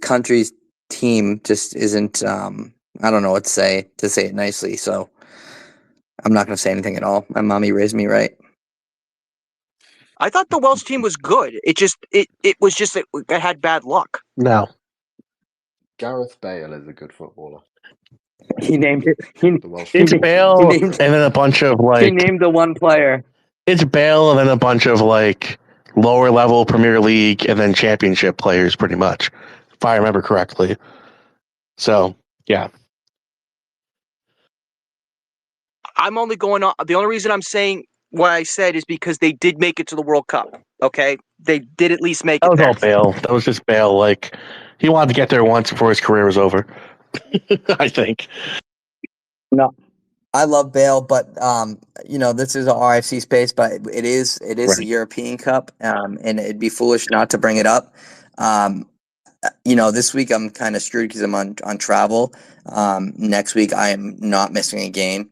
country's team just isn't. I don't know what to say it nicely. So I'm not going to say anything at all. My mommy raised me right. I thought the Welsh team was good. It was just that it had bad luck. No. Gareth Bale is a good footballer. He named it. It's Bale and then a bunch of like. He named the one player. It's Bale and then a bunch of like lower level Premier League and then Championship players, pretty much, if I remember correctly. So yeah. I'm only going on. The only reason I'm saying what I said is because they did make it to the World Cup. Okay, they did at least make That it was there. all Bale. That was just Bale. Like, he wanted to get there once before his career was over. I think. No, I love Bale, but this is a RFC space, but it is the Right. European Cup, and it'd be foolish not to bring it up. This week I'm kind of screwed because I'm on travel. Next week I am not missing a game,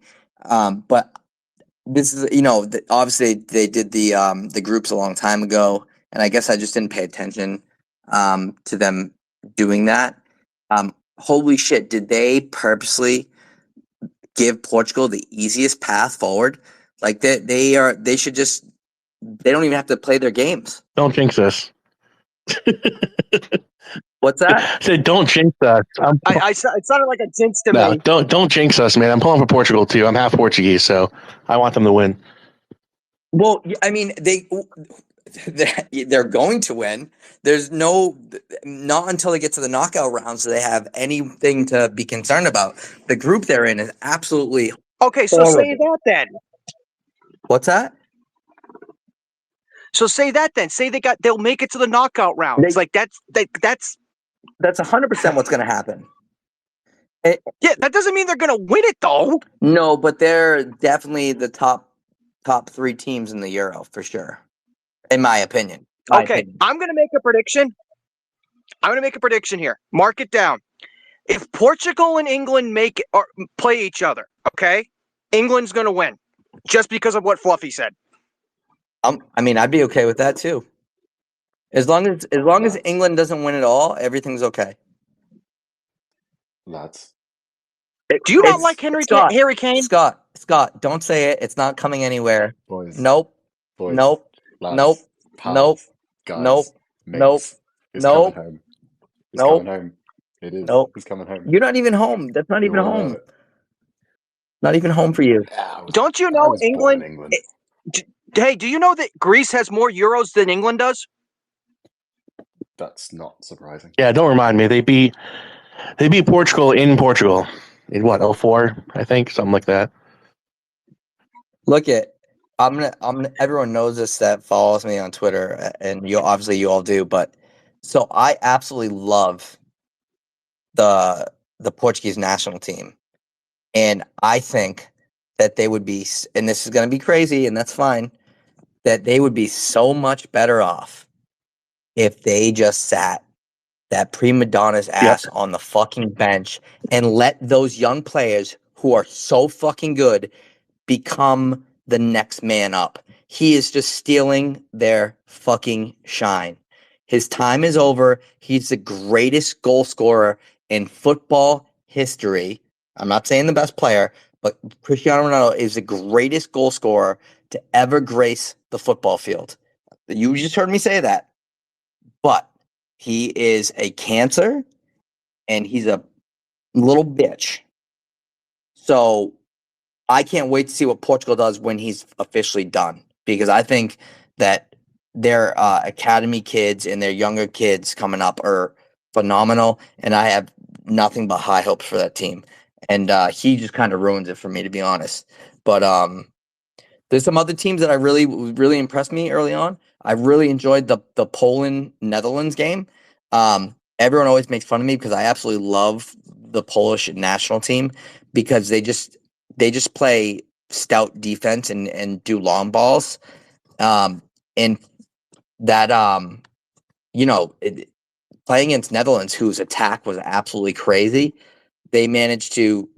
but this is obviously they did the groups a long time ago, and I guess I just didn't pay attention to them doing that. Holy shit! Did they purposely give Portugal the easiest path forward? Like they should just they don't even have to play their games. Don't jinx us. What's that? I said, don't jinx us. It sounded like a jinx to No, me. don't jinx us, man. I'm pulling for Portugal too. I'm half Portuguese, so I want them to win. Well, I mean they're going to win. There's not until they get to the knockout rounds do they have anything to be concerned about. The group they're in is absolutely Okay, so horrible. say that then. What's that? So say that then. Say they'll make it to the knockout round. It's like that's 100% what's going to happen. Yeah, that doesn't mean they're going to win it though. No, but they're definitely the top 3 teams in the Euro for sure, in my opinion. I'm going to make a prediction. I'm going to make a prediction here. Mark it down. If Portugal and England play each other, okay, England's going to win just because of what Fluffy said. I'd be okay with that too. As long as England doesn't win it all, everything's okay. Lads. Do you not like Harry Kane? Scott, don't say it. It's not coming anywhere. Boys. Nope. Boys. Nope. Lads. Nope. Pals, Nope. guys, Nope. mates, Nope. It's Nope. coming home. It's Nope. coming home. It is. Nope. It's coming home. You're not even home. That's not even home. Not even home for you. Don't you know England? Hey, do you know that Greece has more Euros than England does? That's not surprising. Yeah, don't remind me. They beat Portugal in Portugal in what, 04, I think, something like that. Look at I'm gonna everyone knows this that follows me on Twitter, and you all do, but so I absolutely love the Portuguese national team. And I think that they would be, and this is going to be crazy, and that's fine, that they would be so much better off if they just sat that prima donna's ass on the fucking bench and let those young players who are so fucking good become the next man up. He is just stealing their fucking shine. His time is over. He's the greatest goal scorer in football history. I'm not saying the best player, but Cristiano Ronaldo is the greatest goal scorer to ever grace the football field. You just heard me say that. But he is a cancer, and he's a little bitch. So I can't wait to see what Portugal does when he's officially done, because I think that their academy kids and their younger kids coming up are phenomenal, and I have nothing but high hopes for that team. And he just kind of ruins it for me, to be honest. But there's some other teams that I really impressed me early on. I really enjoyed the Poland-Netherlands game. Everyone always makes fun of me because I absolutely love the Polish national team because they just play stout defense and do long balls. And that playing against Netherlands, whose attack was absolutely crazy, they managed to,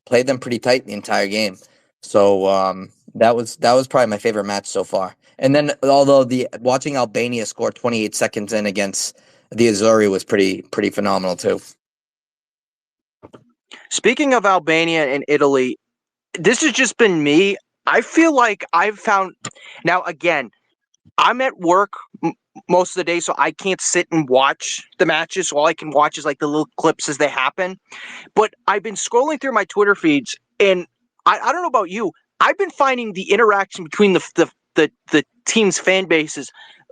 play them pretty tight the entire game. So that was probably my favorite match so far. And then, although watching Albania score 28 seconds in against the Azzurri was pretty phenomenal too. Speaking of Albania and Italy, this has just been me. I feel like I've found now again. I'm at work most of the day, so I can't sit and watch the matches. So all I can watch is like the little clips as they happen. But I've been scrolling through my Twitter feeds, and I don't know about you. I've been finding the interaction between the team's fan bases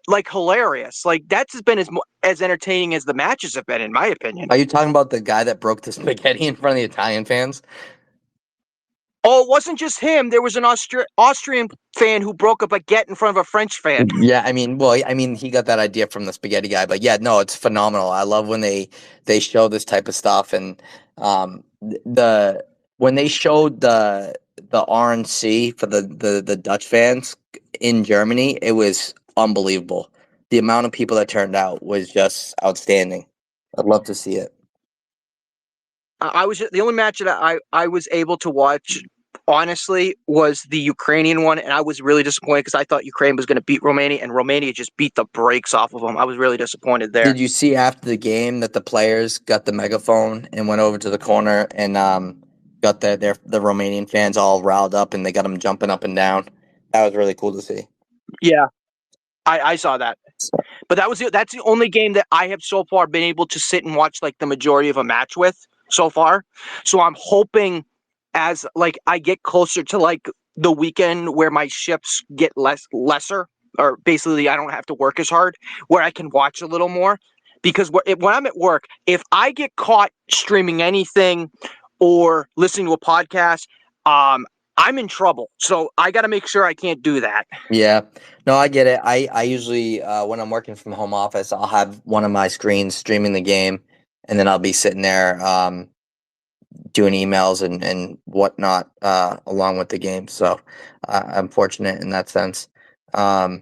like hilarious. Like that's been as entertaining as the matches have been, in my opinion. Are you talking about the guy that broke the spaghetti in front of the Italian fans? Oh, it wasn't just him. There was an Austrian fan who broke a baguette in front of a French fan. Yeah, I mean, he got that idea from the spaghetti guy, but yeah, no, it's phenomenal. I love when they show this type of stuff, and the when they showed the RNC for the Dutch fans in Germany, it was unbelievable. The amount of people that turned out was just outstanding. I'd love to see it. I was the only match that I was able to watch, honestly, was the Ukrainian one, and I was really disappointed because I thought Ukraine was going to beat Romania, and Romania just beat the brakes off of them. I was really disappointed there. Did you see after the game that the players got the megaphone and went over to the corner and got the Romanian fans all riled up and they got them jumping up and down? That was really cool to see. Yeah, I saw that. But that's the only game that I have so far been able to sit and watch like the majority of a match with so far. So I'm hoping as like I get closer to like the weekend where my shifts get lesser, or basically I don't have to work as hard, where I can watch a little more. Because when I'm at work, if I get caught streaming anything or listening to a podcast, I'm in trouble. So I got to make sure I can't do that. Yeah, no, I get it. I usually when I'm working from home office, I'll have one of my screens streaming the game, and then I'll be sitting there doing emails and whatnot along with the game. So I'm fortunate in that sense. All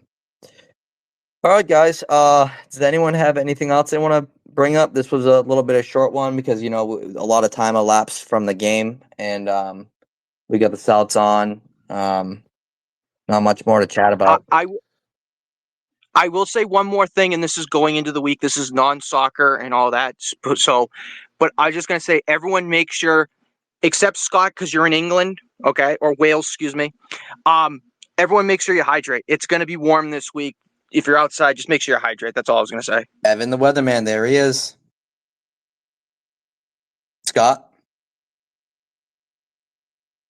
right, guys. Does anyone have anything else they want to bring up? This was a little bit of a short one because a lot of time elapsed from the game, and we got the Celts on. Not much more to chat about. I will say one more thing, and this is going into the week. This is non-soccer and all that. So, but I'm just going to say, everyone make sure, except Scott, because you're in England, okay, or Wales, excuse me. Everyone make sure you hydrate. It's going to be warm this week. If you're outside, just make sure you hydrate. That's all I was going to say. Evan, the weatherman, there he is. Scott?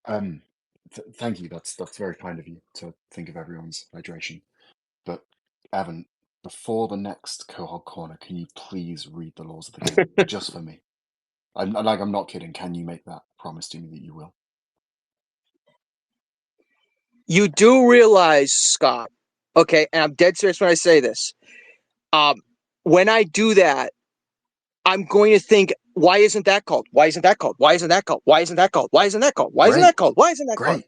Thank you. That's very kind of you to think of everyone's hydration. But Evan, before the next Quahog Corner, can you please read the laws of the game just for me? I'm not kidding. Can you make that promise to me that you will? You do realize, Scott, okay, and I'm dead serious when I say this. When I do that, I'm going to think, why isn't that called? Why isn't that called? Why isn't that called? Why isn't that called? Why isn't that called? Why isn't that called? Why isn't that called?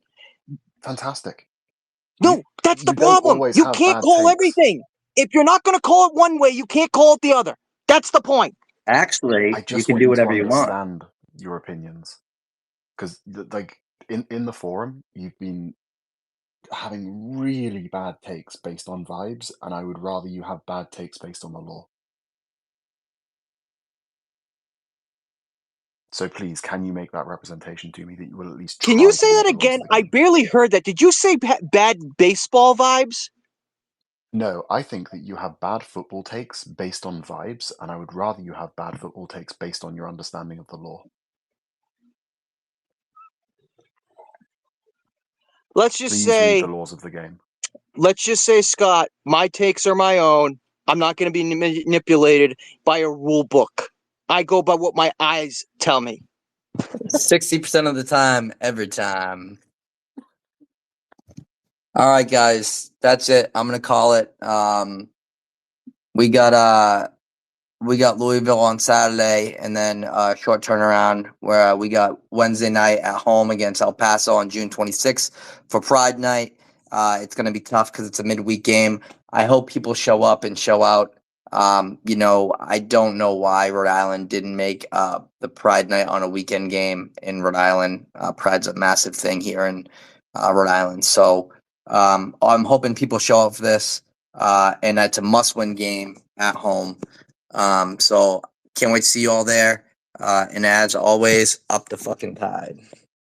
Great. Fantastic. No, that's the you don't problem. always You have can't bad call takes. everything. If you're not going to call it one way, you can't call it the other. That's the point. Actually, I you just can want do you to whatever you want. understand your opinions, because like in the forum, you've been having really bad takes based on vibes, and I would rather you have bad takes based on the law. So please, can you make that representation to me that you will at least try Can you to say read that the laws again? of the I game? barely heard that. Did you say bad baseball vibes? No, I think that you have bad football takes based on vibes, and I would rather you have bad football takes based on your understanding of the law. Let's just Please say, read the laws of the game. let's just say, Scott, my takes are my own. I'm not going to be manipulated by a rule book. I go by what my eyes tell me. 60% of the time, every time. All right, guys, that's it. I'm gonna call it. We got Louisville on Saturday, and then short turnaround where we got Wednesday night at home against El Paso on June 26th for Pride Night. It's gonna be tough because it's a midweek game. I hope people show up and show out. I don't know why Rhode Island didn't make the Pride Night on a weekend game in Rhode Island. Pride's a massive thing here in Rhode Island, so I'm hoping people show up for this, and it's a must-win game at home. So can't wait to see you all there. And as always, up the fucking tide.